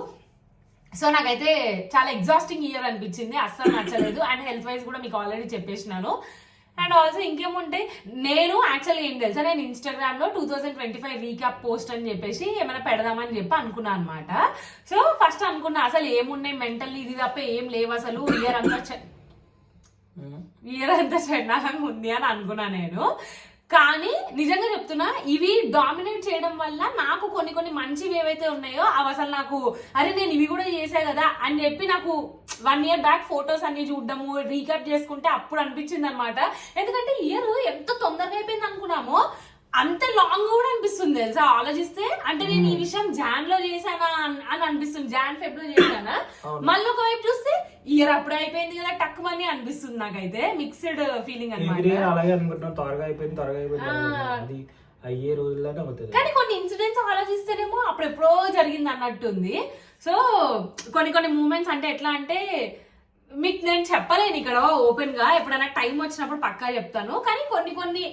సో నాకైతే చాలా ఎగ్జాస్టింగ్ ఇయర్ అనిపించింది, అస్సలు నచ్చలేదు. అండ్ హెల్త్ వైజ్ కూడా మీకు ఆల్రెడీ చెప్పేసినాను. అండ్ ఆల్సో ఇంకేముంటాయి, నేను యాక్చువల్గా ఏం తెలుసా, నేను ఇన్స్టాగ్రామ్ లో 2025 రీక్యాప్ పోస్ట్ అని చెప్పేసి ఏమైనా పెడదామని చెప్పి అనుకున్నా అనమాట. సో ఫస్ట్ అనుకున్నా అసలు ఏమున్నాయి మెంటల్లీ, ఇది తప్ప ఏం లేవు అసలు, ఇయర్ అంతా చెడ్డాలంగా ఉంది అని అనుకున్నా నేను. కానీ నిజంగా చెప్తున్నా, ఇవి డామినేట్ చేయడం వల్ల నాకు కొన్ని మంచివి ఏవైతే ఉన్నాయో అవి అసలు నాకు, అరే నేను ఇవి కూడా చేసా కదా అని చెప్పి నాకు 1 year బ్యాక్ ఫొటోస్ అన్ని చూడడము, రీక్యాప్ చేసుకుంటే అప్పుడు అనిపించింది అనమాట. ఎందుకంటే ఇయర్ ఎంత తొందరగా అయిపోయింది అనుకున్నామో అంత లాంగ్ కూడా అనిపిస్తుంది తెలుసా ఆలోచిస్తే. అంటే నేను ఈ విషయం జాన్ లో చేశానా అని అనిపిస్తుంది, జాన్ ఫెబ్ లో చేశానా. మళ్ళీ ఒకవైపు చూస్తే ఇయర్ అప్పుడే అయిపోయింది కదా టక్ మని అనిపిస్తుంది. నాకైతే మిక్స్డ్ ఫీలింగ్ అనమాట. అలాగే అనుకుంటున్నాం, త్వరగా అయిపోయింది అయ్యే రోజుల్లోనే అవుతుంది. కానీ కొన్ని ఇన్సిడెంట్స్ ఆలోచిస్తేనేమో అప్పుడెప్పుడో జరిగింది అన్నట్టుంది. సో కొన్ని మూమెంట్స్ అంటే ఎట్లా అంటే మీకు నేను చెప్పలేను ఇక్కడ ఓపెన్ గా, ఎప్పుడైనా టైం వచ్చినప్పుడు పక్కా చెప్తాను. కానీ కొన్ని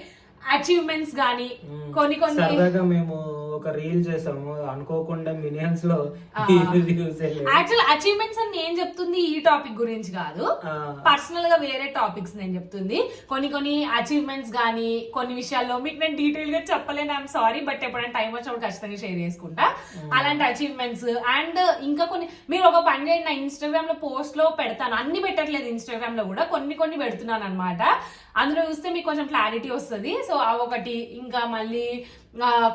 అచీవ్మెంట్స్ గానీ సరదాగా మేము ఒక రీల్ చేసాము అనుకోకుండా మినియన్స్ లో. యాక్చువల్ అచీవ్మెంట్స్ అని నేను చెప్తుంది ఈ టాపిక్ గురించి కాదు, పర్సనల్ గా వేరే టాపిక్స్ నేను చెప్తుంది. కొన్ని అచీవ్మెంట్స్ గానీ కొన్ని విషయాల్లో మీకు నేను డీటెయిల్ గా చెప్పలేను, ఐఎమ్ సారీ. బట్ ఎప్పుడైనా టైం వచ్చినప్పుడు ఖచ్చితంగా షేర్ చేసుకుంటా అలాంటి అచీవ్మెంట్స్. అండ్ ఇంకా మీరు ఒక పని చేయండి, నా ఇన్స్టాగ్రామ్ లో పోస్ట్ లో పెడతాను, అన్ని పెట్టట్లేదు ఇన్స్టాగ్రామ్ లో కూడా, కొన్ని పెడుతున్నాను అనమాట. అందులో చూస్తే మీకు కొంచెం క్లారిటీ వస్తుంది. సో అవొకటి. ఇంకా మళ్ళీ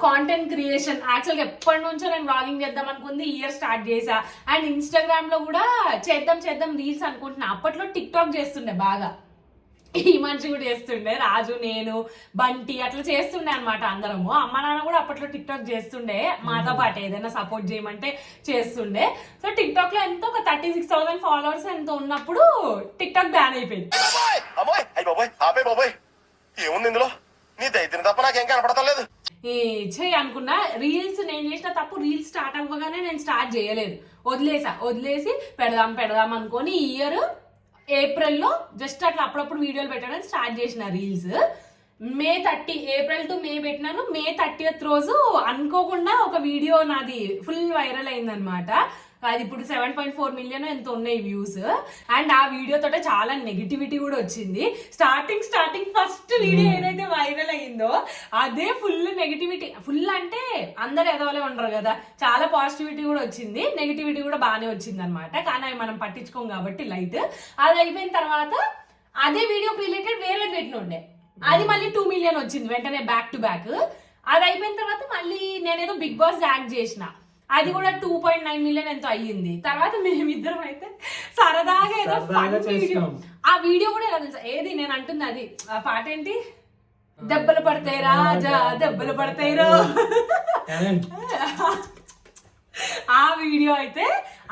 కాంటెంట్ క్రియేషన్, యాక్చువల్గా ఎప్పటి నుంచో నేను వ్లాగింగ్ చేద్దాం అనుకుంది, ఇయర్ స్టార్ట్ చేసా. అండ్ ఇన్స్టాగ్రామ్ లో కూడా చేద్దాం రీల్స్ అనుకుంటున్నా. అప్పట్లో టిక్ టాక్ చేస్తుండే బాగా, ఈ మనిషి కూడా చేస్తుండే, రాజు, నేను, బంటి అట్లా చేస్తుండే అనమాట అందరము. అమ్మ నాన్న కూడా అప్పట్లో టిక్ టాక్ చేస్తుండే మాతో పాటు, ఏదైనా సపోర్ట్ చేయమంటే చేస్తుండే. సో టిక్ టాక్ లో ఎంతో ఒక 36,000 ఫాలోవర్స్ ఎంతో ఉన్నప్పుడు టిక్ టాక్ బ్యాన్ అయిపోయింది. చెయ్యి అనుకున్నా రీల్స్, నేను చేసిన తప్పు రీల్స్ స్టార్ట్ అవ్వగానే నేను స్టార్ట్ చేయలేదు, వదిలేసి పెడదాం అనుకొని ఈ ఇయర్ ఏప్రిల్లో జస్ట్ అట్లా అప్పుడప్పుడు వీడియోలు పెట్టడం స్టార్ట్ చేసిన రీల్స్. ఏప్రిల్ టు మే పెట్టినాను. May 30th రోజు అనుకోకుండా ఒక వీడియో నాది ఫుల్ వైరల్ అయిందనమాట. అది ఇప్పుడు 7.4 million ఎంత ఉన్నాయి వ్యూస్. అండ్ ఆ వీడియో తోట చాలా నెగిటివిటీ కూడా వచ్చింది. స్టార్టింగ్ ఫస్ట్ వీడియో ఏదైతే వైరల్ అయిందో అదే ఫుల్ నెగిటివిటీ. ఫుల్ అంటే అందరు ఎదవలే ఉండరు కదా, చాలా పాజిటివిటీ కూడా వచ్చింది, నెగిటివిటీ కూడా బాగానే వచ్చింది అనమాట. కానీ అవి మనం పట్టించుకోం కాబట్టి లైట్. అది అయిపోయిన తర్వాత అదే వీడియోకి రిలేటెడ్ వేరేది పెట్టినుండే, అది మళ్ళీ 2 million వచ్చింది వెంటనే బ్యాక్ టు బ్యాక్. అది అయిపోయిన తర్వాత మళ్ళీ నేనేదో బిగ్ బాస్ యాక్ట్ చేసిన, అది కూడా 2.9 million ఎంతో అయ్యింది. తర్వాత మేమిద్దరం అయితే సరదాగా ఏదో వీడియో, ఆ వీడియో కూడా ఎలా తెలుసా, ఏది నేను అంటుంది అది, ఆ పాట ఏంటి, దెబ్బలు పడతాయి రాజా దెబ్బలు పడతాయి రో, ఆ వీడియో అయితే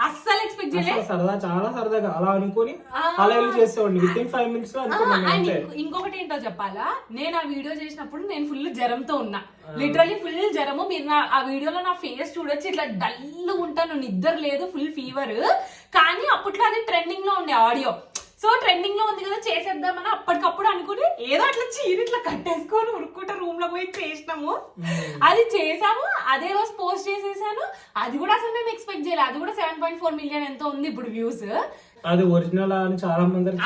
అస్సలు ఎక్స్పెక్ట్ చేయలేదు. సరదా చాలా సరదాగా అలా అనుకుని అలా వెళ్ళి చేసేవాడిని విత్ ఇన్ 5 minutes లో అనుకున్నాను. ఇంకొకటి ఏంటో చెప్పాలా, నేను ఆ వీడియో చేసినప్పుడు నేను ఫుల్ జ్వరంతో ఉన్నా, లిటరలీ ఫుల్ జ్వరము. మీరు ఆ వీడియోలో నా ఫేస్ చూడొచ్చు, ఇట్లా డల్ ఉంటాను, నిద్ర లేదు, ఫుల్ ఫీవర్. కానీ అప్పట్లో అది ట్రెండింగ్ లో ఉండే ఆడియో. సో ట్రెండింగ్ లో ఉంది కదా చేసేద్దామని అప్పటికప్పుడు అనుకుని ఏదో అట్లా చీర ఇట్లా కట్టేసుకొని ఉరుక్కుంటే రూమ్ లో పోయి చేసినాము. అది చేసాము, అదే రోజు పోస్ట్ చేసేసాను. అది కూడా అసలు మేము ఎక్స్పెక్ట్ చేయలేదు. అది కూడా 7.4 million ఎంతో ఉంది ఇప్పుడు వ్యూస్. అది ఒరిజినల్ అని చాలా మంది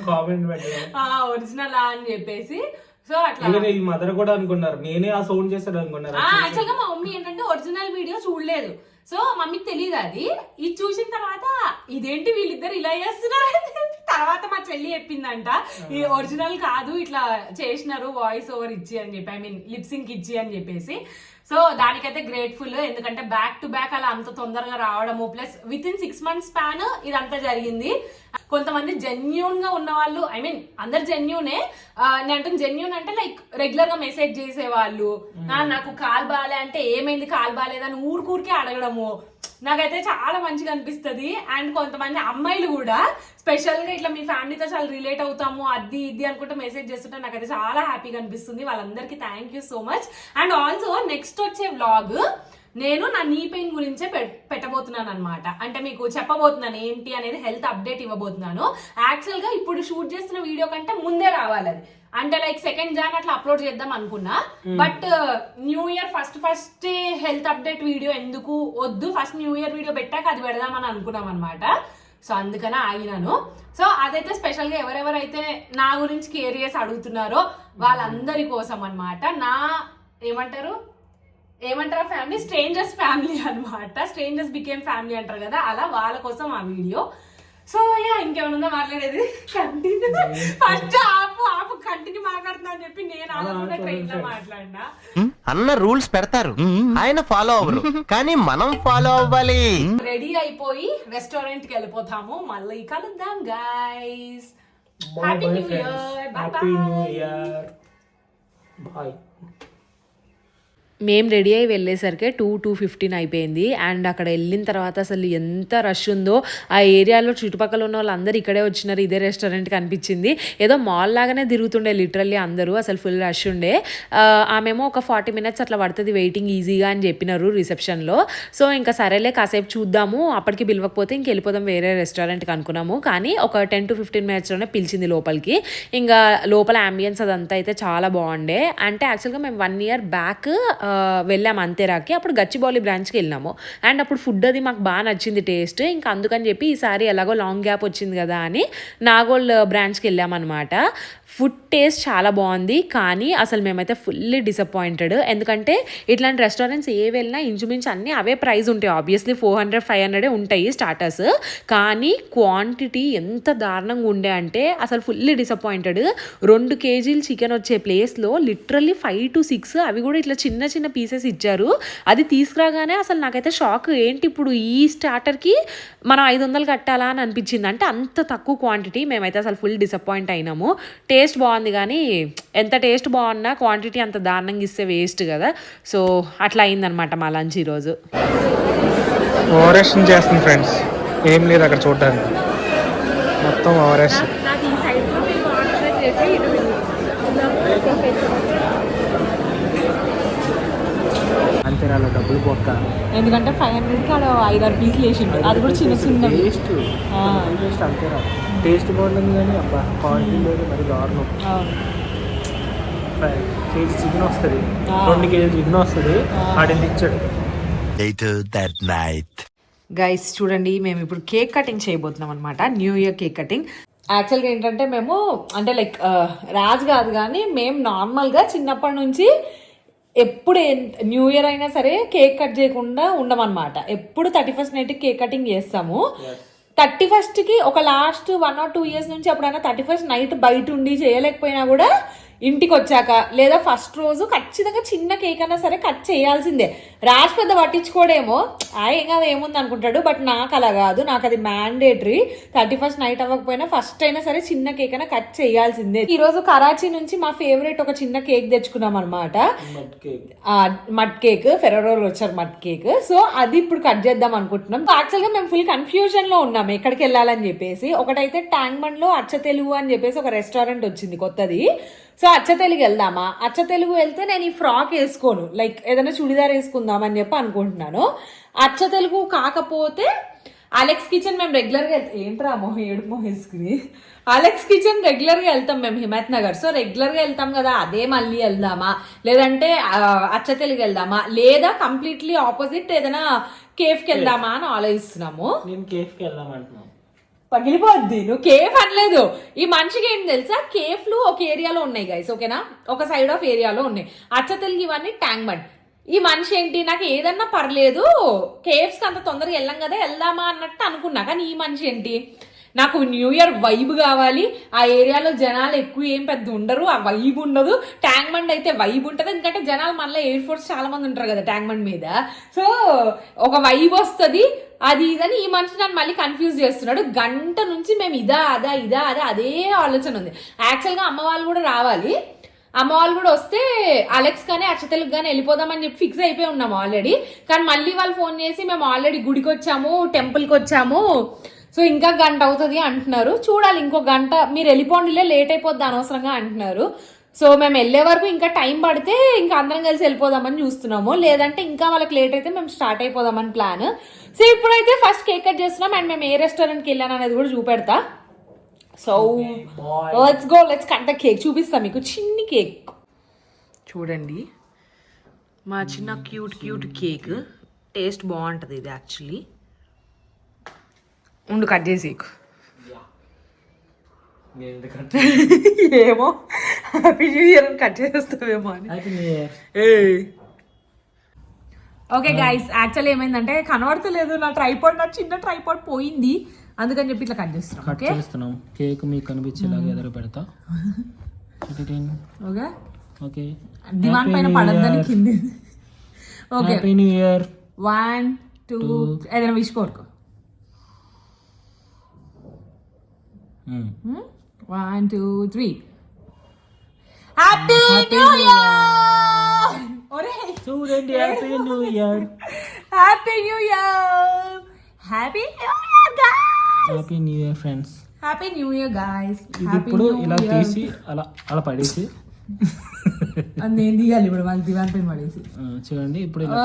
కామెంట్ పెట్టారు, ఒరిజినల్ అని చెప్పేసి. సో అట్లా ఈ మదర్ కూడా అనుకున్నారు నేనే ఆ సౌండ్ చేశాను అనుకున్నారు. యాక్చువల్ గా మా మమ్మీ ఏంటంటే ఒరిజినల్ వీడియో చూడలేదు. సో మమ్మీకి తెలియదు అది. ఇది చూసిన తర్వాత ఇదేంటి వీళ్ళిద్దరు ఇలా చేస్తున్నారు తర్వాత మా చెల్లి చెప్పిందంట, ఈ ఒరిజినల్ కాదు ఇట్లా చేసినారు వాయిస్ ఓవర్ ఇచ్చి అని చెప్పి, ఐ మీన్ లిప్సింగ్ ఇచ్చి అని చెప్పేసి. సో దానికైతే గ్రేట్ఫుల్, ఎందుకంటే బ్యాక్ టు బ్యాక్ అలా అంత తొందరగా రావడము, plus with in 6 months span ఇదంతా జరిగింది. కొంతమంది జెన్యూన్ గా ఉన్న వాళ్ళు, ఐ మీన్ అందరు జెన్యూనే, నేను అంటే జెన్యూన్ అంటే లైక్ రెగ్యులర్ గా మెసేజ్ చేసేవాళ్ళు, నాకు కాలు బాలే అంటే ఏమైంది కాలు బాలేదని ఊరికే అడగడము నాకైతే చాలా మంచిగా అనిపిస్తుంది. అండ్ కొంతమంది అమ్మాయిలు కూడా స్పెషల్ గా ఇట్లా మీ ఫ్యామిలీతో చాలా రిలేట్ అవుతాము అది ఇది అనుకుంటే మెసేజ్ చేస్తుంటే నాకైతే చాలా హ్యాపీగా అనిపిస్తుంది. వాళ్ళందరికీ thank you so much. And also next వచ్చే వ్లాగ్ నేను నా నీ పెయిన్ గురించే పెట్టబోతున్నాను అనమాట. అంటే మీకు చెప్పబోతున్నాను ఏంటి అనేది, హెల్త్ అప్డేట్ ఇవ్వబోతున్నాను. యాక్చువల్ గా ఇప్పుడు షూట్ చేస్తున్న వీడియో కంటే ముందే రావాలి అది, అంటే లైక్ 2nd Jan అట్లా అప్లోడ్ చేద్దాం అనుకున్నా. But new year first health update video ఎందుకు వద్దు, ఫస్ట్ న్యూ ఇయర్ వీడియో పెట్టాక అది పెడదామని అనుకున్నాం అనమాట. సో అందుకనే ఆగినాను. సో అదైతే స్పెషల్ గా ఎవరెవరైతే నా గురించి కేర్ చేసి అడుగుతున్నారో వాళ్ళందరి కోసం అనమాట. నా ఏమంటారు ఫ్యామిలీ, స్ట్రేంజర్స్ ఫ్యామిలీ అనమాట. స్ట్రేంజర్స్ బికేమ్ ఫ్యామిలీ అంటారు కదా, అలా వాళ్ళ కోసం ఆ వీడియో. సో ఇంకేమన్నా మాట్లాడేది కంటిన్యూ, ఫస్ట్ ఆపు కంటిన్యూ మాట్లాడుతున్నా అని చెప్పి నేను అనుకున్న ట్రైన్ లో మాట్లాడినా. అన్న రూల్స్ పెడతారు, ఆయన ఫాలో అవ్వరు, కానీ మనం ఫాలో అవ్వాలి. రెడీ అయిపోయి రెస్టారెంట్ కి వెళ్ళిపోతాము. మళ్ళీ కలుద్దాం guys. Happy new year, bye. మేము రెడీ అయ్యి వెళ్ళేసరికి 2:15 అయిపోయింది. అండ్ అక్కడ వెళ్ళిన తర్వాత అసలు ఎంత రష్ ఉందో, ఆ ఏరియాలో చుట్టుపక్కల ఉన్న వాళ్ళందరూ ఇక్కడే వచ్చినారు, ఇదే రెస్టారెంట్కి అనిపించింది. ఏదో మాల్ లాగానే తిరుగుతుండే లిటరల్లీ అందరూ, అసలు ఫుల్ రష్ ఉండే. ఆమెమో ఒక 40 minutes అట్లా పడుతుంది వెయిటింగ్ ఈజీగా అని చెప్పినారు రిసెప్షన్లో. సో ఇంకా సరేలే కాసేపు చూద్దాము, అప్పటికి పిలవకపోతే ఇంక వెళ్ళిపోదాం వేరే రెస్టారెంట్కి అనుకున్నాము. కానీ ఒక 10 to 15 minutesలోనే పిలిచింది లోపలికి. ఇంకా లోపల అంబియన్స్ అదంతా అయితే చాలా బాగుండే. అంటే యాక్చువల్గా మేము 1 year బ్యాక్ వెళ్ళాము అంతేరాకి, అప్పుడు గచ్చిబౌలి బ్రాంచ్కి వెళ్ళినాము. అండ్ అప్పుడు ఫుడ్ అది మాకు బాగా నచ్చింది టేస్ట్. ఇంకా అందుకని చెప్పి ఈసారి ఎలాగో లాంగ్ గ్యాప్ వచ్చింది కదా అని నాగోల్ బ్రాంచ్కి వెళ్ళామన్నమాట. ఫుడ్ టేస్ట్ చాలా బాగుంది, కానీ అసలు మేమైతే ఫుల్లీ డిసప్పాయింటెడ్. ఎందుకంటే ఇట్లాంటి రెస్టారెంట్స్ ఏ వెళ్ళినా ఇంచుమించు అన్నీ అవే ప్రైస్ ఉంటాయి, ఆబ్వియస్లీ 400-500 ఉంటాయి స్టార్టర్స్. కానీ క్వాంటిటీ ఎంత దారుణంగా ఉండే అంటే అసలు ఫుల్లీ డిసప్పాయింటెడ్. 2 kg చికెన్ వచ్చే ప్లేస్లో లిటరల్లీ 5 to 6 అవి కూడా ఇట్లా చిన్న చిన్న పీసెస్ ఇచ్చారు. అది తీసుకురాగానే అసలు నాకైతే షాక్, ఏంటి ఇప్పుడు ఈ స్టార్టర్కి మనం 500 కట్టాలా అని అనిపించింది. అంటే అంత తక్కువ క్వాంటిటీ. మేమైతే అసలు ఫుల్ డిసప్పాయింట్ అయినాము. టేస్ట్ బాగుంది కానీ ఎంత టేస్ట్ బాగున్నా క్వాంటిటీ అంత దారుణంగా ఇస్తే వేస్ట్ కదా. సో అట్లా అయిందనమాట మా లంచ్ ఈరోజు. ఓవరాక్షన్ చేస్తుంది ఫ్రెండ్స్, ఏం లేదు అక్కడ చూడడానికి, మొత్తం ఓవరాక్షన్. అంతే అలా డబ్బులు పోక, ఎందుకంటే 500కి ఆడ 5-6 పీసులు వేసిండు, అది కూడా చిన్న చిన్న టేస్ట్ అంతేరా. టేస్ట్ బాగుంటుంది కానీ అబ్బా క్వాలిటీ లేదు, మరి దారుణం. కేజీ చికెన్ వస్తుంది, 2 kg చికెన్ వస్తుంది, ఆడింది ఇచ్చాడు. గైస్ చూడండి, మేము ఇప్పుడు కేక్ కటింగ్ చేయబోతున్నాం అనమాట, న్యూ ఇయర్ కేక్ కటింగ్. యాక్చువల్గా ఏంటంటే మేము అంటే లైక్ రాజు కాదు కానీ మేము నార్మల్గా చిన్నప్పటి నుంచి ఎప్పుడు న్యూ ఇయర్ అయినా సరే కేక్ కట్ చేయకుండా ఉండమన్నమాట. ఎప్పుడు 31st నైట్కి కేక్ కటింగ్ చేస్తాము. 31st ఒక లాస్ట్ 1 or 2 years నుంచి ఎప్పుడైనా 31st నైట్ బయట ఉండి చేయలేకపోయినా కూడా ఇంటికి వచ్చాక లేదా ఫస్ట్ రోజు ఖచ్చితంగా చిన్న కేక్ అయినా సరే కట్ చేయాల్సిందే. రాజ్ పెద్ద పట్టించుకోడేమో, ఏం కాదు ఏముంది అనుకుంటాడు, బట్ నాకు అలా కాదు, నాకు అది మ్యాండేటరీ. 31st నైట్ అవ్వకపోయినా ఫస్ట్ అయినా సరే చిన్న కేక్ అయినా కట్ చేయాల్సిందే. ఈ రోజు కరాచీ నుంచి మా ఫేవరెట్ ఒక చిన్న కేక్ తెచ్చుకున్నాం అనమాట, మడ్ కేక్. ఫెరరోలు వచ్చారు మడ్ కేక్. సో అది ఇప్పుడు కట్ చేద్దాం అనుకుంటున్నాం. యాక్చువల్గా మేము ఫుల్ కన్ఫ్యూజన్ లో ఉన్నాం ఎక్కడికి వెళ్ళాలని చెప్పేసి. ఒకటైతే ట్యాంక్ బండ్ లో అచ్చ తెలుగు అని చెప్పేసి ఒక రెస్టారెంట్ వచ్చింది కొత్తది. సో అచ్చ తెలుగు వెళ్దామా? అచ్చ తెలుగు వెళ్తే నేను ఈ ఫ్రాక్ వేసుకోను, లైక్ ఏదైనా చుడిదార్ వేసుకుందాం అని చెప్పి అనుకుంటున్నాను. అచ్చ తెలుగు కాకపోతే అలెక్స్ కిచెన్ మేము రెగ్యులర్గా వెళ్తాం. ఏంట్రా ఏడు మోహేసుకుని అలెక్స్ కిచెన్ రెగ్యులర్గా వెళ్తాం మేము హిమత్ నగర్. సో రెగ్యులర్గా వెళ్తాం కదా, అదే మళ్ళీ వెళ్దామా, లేదంటే అచ్చ తెలుగు వెళ్దామా, లేదా కంప్లీట్లీ ఆపోజిట్ ఏదైనా కేఫ్కి వెళ్దామా అని ఆలోచిస్తున్నాము. నేను కేఫ్కి వెళ్దామంటున్నాను. పగిలిపోద్ది, నువ్వు కేఫ్ అనలేదు. ఈ మనిషికి ఏంటి తెలుసా, కేఫ్లు ఒక ఏరియాలో ఉన్నాయి గైస్, ఓకేనా, ఒక సైడ్ ఆఫ్ ఏరియాలో ఉన్నాయి. అచ్చ తెలుగు ఇవన్నీ ట్యాంక్ బండ్. ఈ మనిషి ఏంటి, నాకు ఏదన్నా పర్లేదు కేఫ్స్కి అంత తొందరగా వెళ్ళాం కదా వెళ్దామా అన్నట్టు అనుకున్నా. కానీ ఈ మనిషి ఏంటి, నాకు న్యూ ఇయర్ వైబ్ కావాలి, ఆ ఏరియాలో జనాలు ఎక్కువ ఏం పెద్ద ఉండరు, ఆ వైబ్ ఉండదు. ట్యాంక్ బండ్ అయితే వైబ్ ఉంటుంది, ఎందుకంటే జనాలు మళ్ళీ ఎయిర్ ఫోర్స్ చాలా మంది ఉంటారు కదా ట్యాంక్ బండ్ మీద. సో ఒక వైబ్ వస్తుంది, అది ఇదని ఈ మనిషి నన్ను మళ్ళీ కన్ఫ్యూజ్ చేస్తున్నాడు. గంట నుంచి మేము ఇదా అదే ఆలోచన ఉంది. యాక్చువల్గా అమ్మ వాళ్ళు కూడా రావాలి, అమ్మ వాళ్ళు కూడా వస్తే అలెక్స్ కానీ అచ్చ తెలుగు కానీ వెళ్ళిపోదామని చెప్పి ఫిక్స్ అయిపోయి ఉన్నాము ఆల్రెడీ. కానీ మళ్ళీ వాళ్ళు ఫోన్ చేసి మేము ఆల్రెడీ గుడికి వచ్చాము, టెంపుల్కి వచ్చాము, సో ఇంకా గంట అవుతుంది అంటున్నారు. చూడాలి, ఇంకో గంట మీరు వెళ్ళిపోండిలే, లేట్ అయిపోద్ది అనవసరంగా అంటున్నారు. సో మేము వెళ్ళే వరకు ఇంకా టైం పడితే ఇంకా అందరం కలిసి వెళ్ళిపోదామని చూస్తున్నాము, లేదంటే ఇంకా వాళ్ళకి లేట్ అయితే మేము స్టార్ట్ అయిపోదామని ప్లాన్. సో ఇప్పుడైతే ఫస్ట్ కేక్ కట్ చేస్తున్నాం అండ్ మేము ఏ రెస్టారెంట్కి వెళ్ళాను అనేది కూడా చూపెడతా. So let's go, let's cut the cake. చూపిస్తా మీకు చిన్ని కేక్. చూడండి మా చిన్న క్యూట్ కేక్, టేస్ట్ బాగుంటుంది ఇది యాక్చువల్లీ. ఉండు కట్ చేసి ఏమో హ్యాపీ న్యూ ఇయర్ అని కట్ చేస్తావేమో అని. ఓకే గైస్, యాక్చువల్లీ ఏమైందంటే కనబడతలేదు నా ట్రైపాడ్, నా చిన్న ట్రైపాడ్ పోయింది, అందుకని చెప్పి ఇట్లా కట్ చేస్తున్నాం. కేక్ మీకు కనిపించేలాగా ఎదురు పెడతా. ఓకే ఓకే, దివాన్ పైన పడద్దని కింది. Okay, happy new year. 1 2 ఏదైనా విష్ కోరుకో. 1 2 3 హ్యాపీ న్యూ ఇయర్. చూడండి, happy new year, happy new year, happy new year guys, happy new year friends, happy new year guys. ఇది ఇప్పుడు ఇలా తీసి అలా పడేసి నేను తీయాలి ఇప్పుడు మళ్ళీ దివాన్ పైన పడేసి. చూడండి ఇప్పుడు ఇలా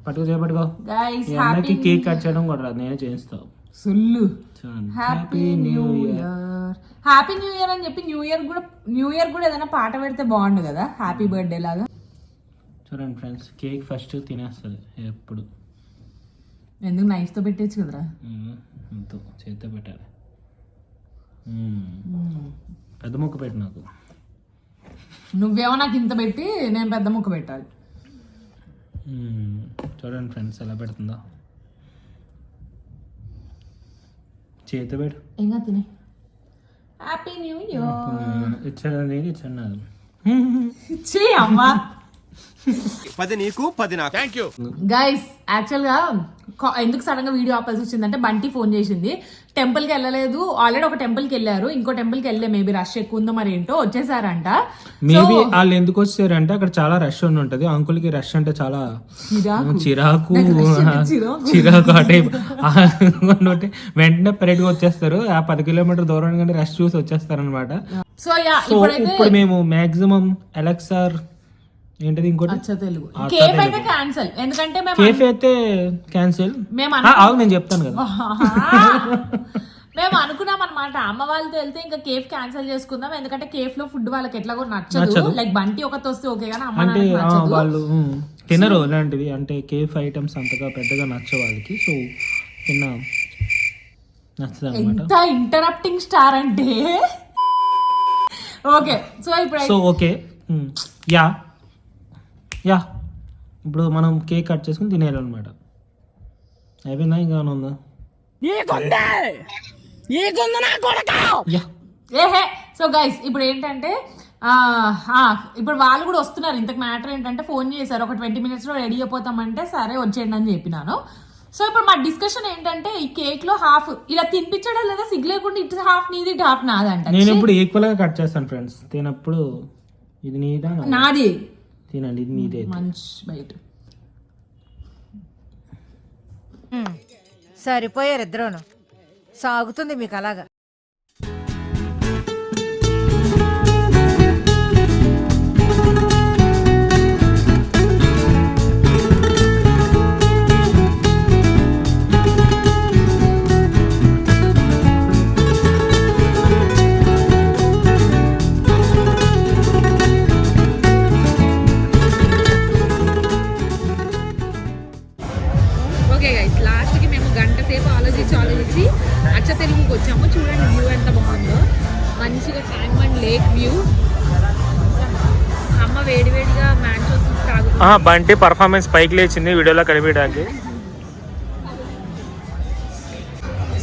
పట్టుకో గైస్. అన్నకి కేక్ కట్ చేయడం కూడా రాదు, నేనే చేయిస్తావు. సుల్లు చూడండి, happy new year, happy new year అని చెప్పి న్యూ ఇయర్ కూడా ఏదైనా పాట పెడితే బాగుండు కదా, హ్యాపీ బర్త్డే లాగా. చూడండి ఫ్రెండ్స్, కేక్ ఫస్ట్ తినేస్తుంది ఎప్పుడు. ఎందుకు నైఫ్ తో పెట్టేచ్చు కదరా, చేతితో పెట్టాలి. పెద్ద ముక్క పెట్టి నాకు. నువ్వేమో నాకు ఇంత పెట్టి నేను పెద్ద ముక్క పెట్టాలి. చూడండి ఫ్రెండ్స్ ఎలా పెడుతుందో, చేతితో పెట్టు. ఇంకా తినే. Happy new year. ఇచ్చాడు అమ్మా. 10 నీకు 10 నాకు. థ్యాంక్ యూ గైస్, యాక్చువల్గా ఎందుకు సడన్ గా వీడియో ఆపాల్సి వచ్చిందంటే బంటి ఫోన్ చేసింది. టెంపుల్కి వెళ్ళలేదు, ఆల్రెడీ ఒక టెంపుల్కి వెళ్ళారు, ఇంకో టెంపుల్కి వెళ్ళే, మేబీ రష్ ఎక్కువ ఉందో మరి ఏంటో, వచ్చేసారంట. మేబీ వాళ్ళు ఎందుకు వచ్చారంటే అక్కడ చాలా రష్ ఉంటది. అంకుల్ కి రష్ అంటే చాలా చిరాకు ఆ టైప్. వెంటనే పరేడ్ గా వచ్చేస్తారు, ఆ 10 కిలోమీటర్ దూరం కంటే రష్ చూసి వచ్చేస్తారు అనమాట. సో ఇప్పుడు మేము మాక్సిమం ఎలక్సార్ ఏంటది ఇంకోటి తెలుగు కేఫ్ అయితే క్యాన్సిల్, ఎందుకంటే కేఫ్ అయితే క్యాన్సిల్. నేను చెప్తాను కదా, మేము అనుకున్నాం అనమాట అమ్మ వాళ్ళతో వెళ్తే ఇంకా కేఫ్ క్యాన్సిల్ చేసుకుందాం, ఎందుకంటే కేఫ్ లో ఫుడ్ వాళ్ళకి ఎట్లా కూడా నచ్చదు. లైక్ బంటి ఒకటి వస్తే ఓకే కానీ అమ్మ అంటే వాళ్ళు తినరు ఇలాంటివి, అంటే కేఫ్ ఐటమ్స్ అంతగా పెద్దగా నచ్చ వాళ్ళకి. సో నచ్చదు అనమాట. ఎంత ఇంటరప్టింగ్ స్టార్ అంటే. ఓకే, సో ఓకే యా ఇప్పుడు మనం కేక్ కట్ చేసుకుని తినేయాలన్నమాట. అయిపోయిందా ఇంకా ఉందా? ఏహే. సో గైస్ ఇప్పుడు ఏంటంటే ఇప్పుడు వాళ్ళు కూడా వస్తున్నారు. ఇంతకు మ్యాటర్ ఏంటంటే ఫోన్ చేశారు, ఒక 20 minutes లో రెడీ అయిపోతామంటే సరే వచ్చేయండి అని చెప్పినాను. సో ఇప్పుడు మా డిస్కషన్ ఏంటంటే ఈ కేక్ లో హాఫ్ ఇలా తినిపించడం లేదా సిగ్గు లేకుండా ఇటు హాఫ్ నీది ఇటు హాఫ్ నాదంట. నేను ఇప్పుడు ఈక్వల్ గా కట్ చేస్తాను ఫ్రెండ్స్. తినప్పుడు ఇది నీదా నాది తినండి, ఇది నీదే. మంచి బయట సరిపోయారు ఇద్దరును. సాగుతుంది మీకు అలాగా. ఓకే గైస్, లాస్ట్కి మేము గంట సేపు ఆలోచించి అచ్చ తెలుగుకి వచ్చాము. చూడండి వ్యూ ఎంత బాగుందో, మంచిగా ట్యాంక్ బండ్ లేక్ వ్యూ. అమ్మ వేడివేడిగా మ్యాంచోస్ తాగుతుంది. బంటి పర్ఫార్మెన్స్ పైకి లేచింది వీడియోలో కనిపించడానికి.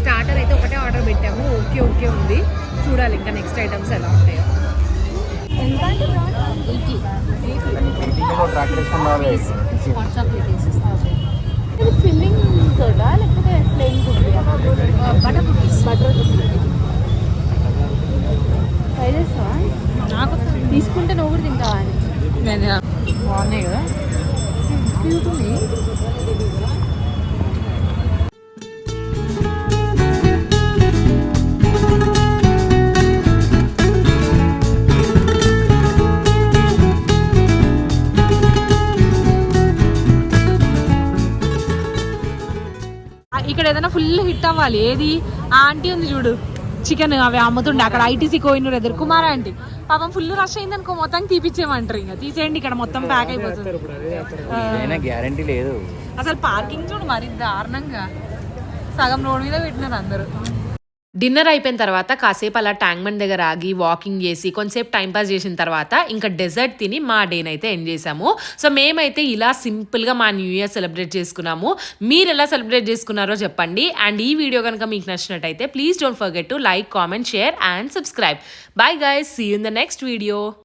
స్టార్టర్ అయితే ఒకటే ఆర్డర్ పెట్టాము, ఓకే ఓకే ఉంది. చూడాలి ఇంకా నెక్స్ట్ ఐటమ్స్ ఎలా ఉంటాయో. ఫిల్లింగ్ తోడా లేకపోతే ప్లెయిన్ కుక్కీయా? Butter cookies. ట్రై చేస్తావా? నాకు తీసుకుంటే నువ్వు కూడా తింటావా అని. బాగున్నాయి కదా, క్యూట్ ఉంది. ఇక్కడ ఏదైనా ఫుల్ హిట్ అవ్వాలి. ఏది ఆ ఆంటీ ఉంది చూడు, చికెన్ అవి అమ్ముతుండే అక్కడ ఐటీసీ కోయినూరు ఎదురు కుమార్ ఆంటీ. పాపం ఫుల్ రష్ అయింది అనుకో, మొత్తం తీపిచ్చేయమంటారు. ఇంకా తీసేయండి, ఇక్కడ మొత్తం ప్యాక్ అయిపోతుంది. గ్యారంటీ లేదు అసలు పార్కింగ్ చూడు మరి దారుణంగా, సగం రోడ్ మీద పెట్టినారు అందరూ. డిన్నర్ అయిపోయిన తర్వాత కాసేపు అలా ట్యాంక్ బండ్ దగ్గర ఆగి వాకింగ్ చేసి కొంతసేపు టైంపాస్ చేసిన తర్వాత ఇంకా డెజర్ట్ తిని మా డేని అయితే ఎండ్ చేసాము. సో మేమైతే ఇలా సింపుల్గా మా న్యూ ఇయర్ సెలబ్రేట్ చేసుకున్నాము. మీరు ఎలా సెలబ్రేట్ చేసుకున్నారో చెప్పండి. అండ్ ఈ వీడియో కనుక మీకు నచ్చినట్టయితే please don't forget to like, comment, share and subscribe. Bye guys, see you in the next video.